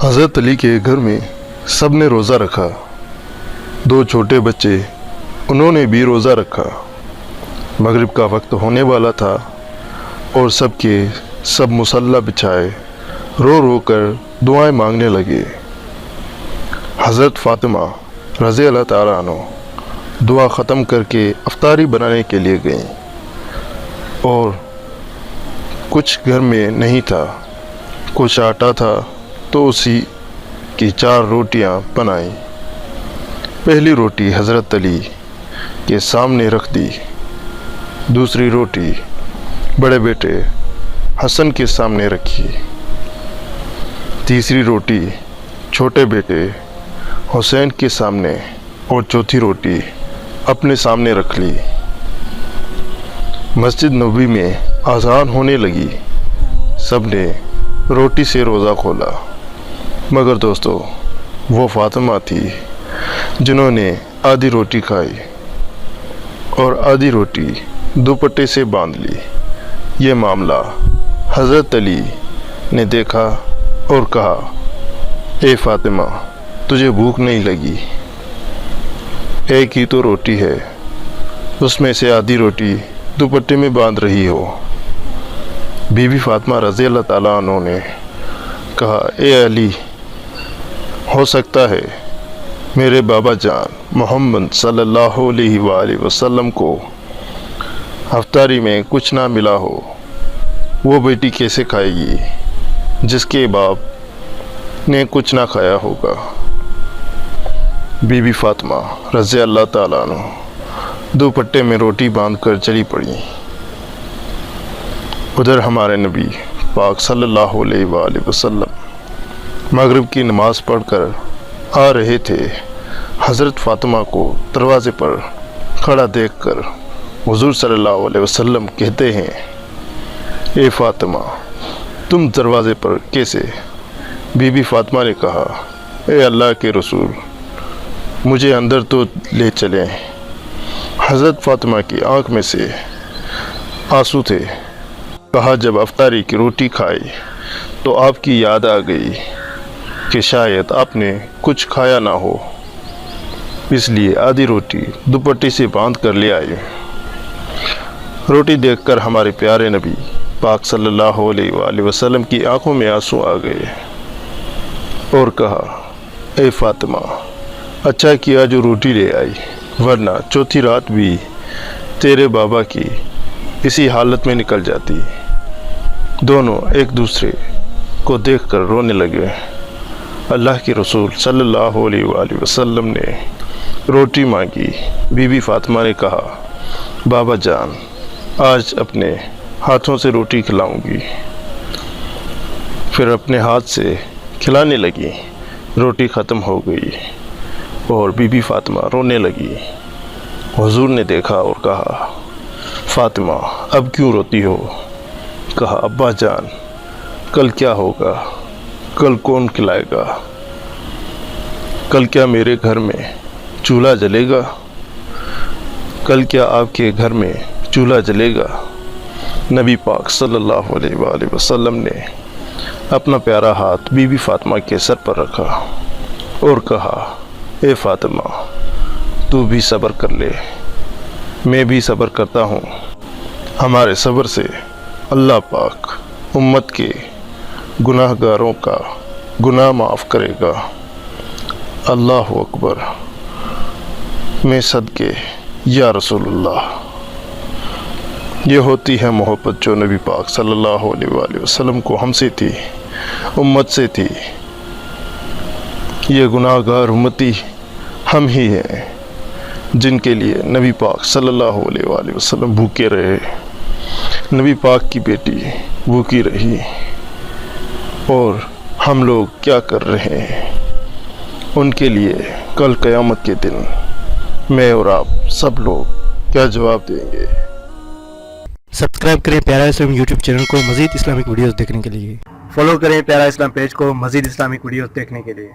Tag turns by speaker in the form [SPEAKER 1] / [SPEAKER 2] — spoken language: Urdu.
[SPEAKER 1] حضرت علی کے گھر میں سب نے روزہ رکھا۔ دو چھوٹے بچے انہوں نے بھی روزہ رکھا۔ مغرب کا وقت ہونے والا تھا اور سب کے سب مصلی بچھائے رو رو کر دعائیں مانگنے لگے۔ حضرت فاطمہ رضی اللہ تعالیٰ عنہ دعا ختم کر کے افطاری بنانے کے لیے گئیں اور کچھ گھر میں نہیں تھا، کچھ آٹا تھا تو اسی کی 4 روٹیاں بنائیں۔ پہلی روٹی حضرت علی کے سامنے رکھ دی، دوسری روٹی بڑے بیٹے حسن کے سامنے رکھی، تیسری روٹی چھوٹے بیٹے حسین کے سامنے اور چوتھی روٹی اپنے سامنے رکھ لی۔ مسجد نبوی میں اذان ہونے لگی، سب نے روٹی سے روزہ کھولا، مگر دوستو وہ فاطمہ تھی جنہوں نے آدھی روٹی کھائی اور آدھی روٹی دوپٹے سے باندھ لی۔ یہ معاملہ حضرت علی نے دیکھا اور کہا، اے فاطمہ تجھے بھوک نہیں لگی؟ ایک ہی تو روٹی ہے، اس میں سے آدھی روٹی دوپٹے میں باندھ رہی ہو۔ بی بی فاطمہ رضی اللہ تعالیٰ عنہ نے کہا، اے علی، ہو سکتا ہے میرے بابا جان محمد صلی اللہ علیہ وآلہ وسلم کو افطاری میں کچھ نہ ملا ہو، وہ بیٹی کیسے کھائے گی جس کے باپ نے کچھ نہ کھایا ہوگا؟ بی بی فاطمہ رضی اللہ تعالیٰ عنہ دوپٹے میں روٹی باندھ کر چلی پڑی۔ ادھر ہمارے نبی پاک صلی اللہ علیہ وآلہ وسلم مغرب کی نماز پڑھ کر آ رہے تھے۔ حضرت فاطمہ کو دروازے پر کھڑا دیکھ کر حضور صلی اللہ علیہ وسلم کہتے ہیں، اے فاطمہ تم دروازے پر کیسے؟ بی بی فاطمہ نے کہا، اے اللہ کے رسول مجھے اندر تو لے چلیں۔ حضرت فاطمہ کی آنکھ میں سے آنسو تھے۔ کہا، جب افطاری کی روٹی کھائی تو آپ کی یاد آ گئی کہ شاید آپ نے کچھ کھایا نہ ہو، اس لیے آدھی روٹی دوپٹے سے باندھ کر لے آئی۔ روٹی دیکھ کر ہمارے پیارے نبی پاک صلی اللہ علیہ وآلہ وسلم کی آنکھوں میں آنسو آ گئے اور کہا، اے فاطمہ اچھا کیا جو روٹی لے آئی، ورنہ چوتھی رات بھی تیرے بابا کی اسی حالت میں نکل جاتی۔ دونوں ایک دوسرے کو دیکھ کر رونے لگے۔ اللہ کے رسول صلی اللہ علیہ وآلہ وسلم نے روٹی مانگی۔ بی بی فاطمہ نے کہا، بابا جان آج اپنے ہاتھوں سے روٹی کھلاؤں گی۔ پھر اپنے ہاتھ سے کھلانے لگی، روٹی ختم ہو گئی اور بی بی فاطمہ رونے لگی۔ حضور نے دیکھا اور کہا، فاطمہ اب کیوں روتی ہو؟ کہا، ابا جان کل کیا ہوگا؟ کل کون کھلائے گا؟ کل کیا میرے گھر میں چولہا جلے گا؟ کل کیا آپ کے گھر میں چولہا جلے گا؟ نبی پاک صلی اللہ علیہ وآلہ وسلم نے اپنا پیارا ہاتھ بی بی فاطمہ کے سر پر رکھا اور کہا، اے فاطمہ تو بھی صبر کر لے، میں بھی صبر کرتا ہوں۔ ہمارے صبر سے اللہ پاک امت کے گناہ گاروں کا گناہ معاف کرے گا۔ اللہ اکبر، میں صدقے یا رسول اللہ۔ یہ ہوتی ہے محبت جو نبی پاک صلی اللہ علیہ وآلہ وسلم کو ہم سے تھی، امت سے تھی۔ یہ گناہ گار امتی ہم ہی ہیں جن کے لیے نبی پاک صلی اللہ علیہ وآلہ وسلم بھوکے رہے، نبی پاک کی بیٹی بھوکی رہی، اور ہم لوگ کیا کر رہے ہیں؟ ان کے لیے کل قیامت کے دن میں اور آپ سب لوگ کیا جواب دیں گے؟
[SPEAKER 2] سبسکرائب کریں پیارا اسلام یوٹیوب چینل کو مزید اسلامک ویڈیوز دیکھنے کے لیے۔
[SPEAKER 3] فالو کریں پیارا اسلام پیج کو مزید اسلامک ویڈیوز دیکھنے کے لیے۔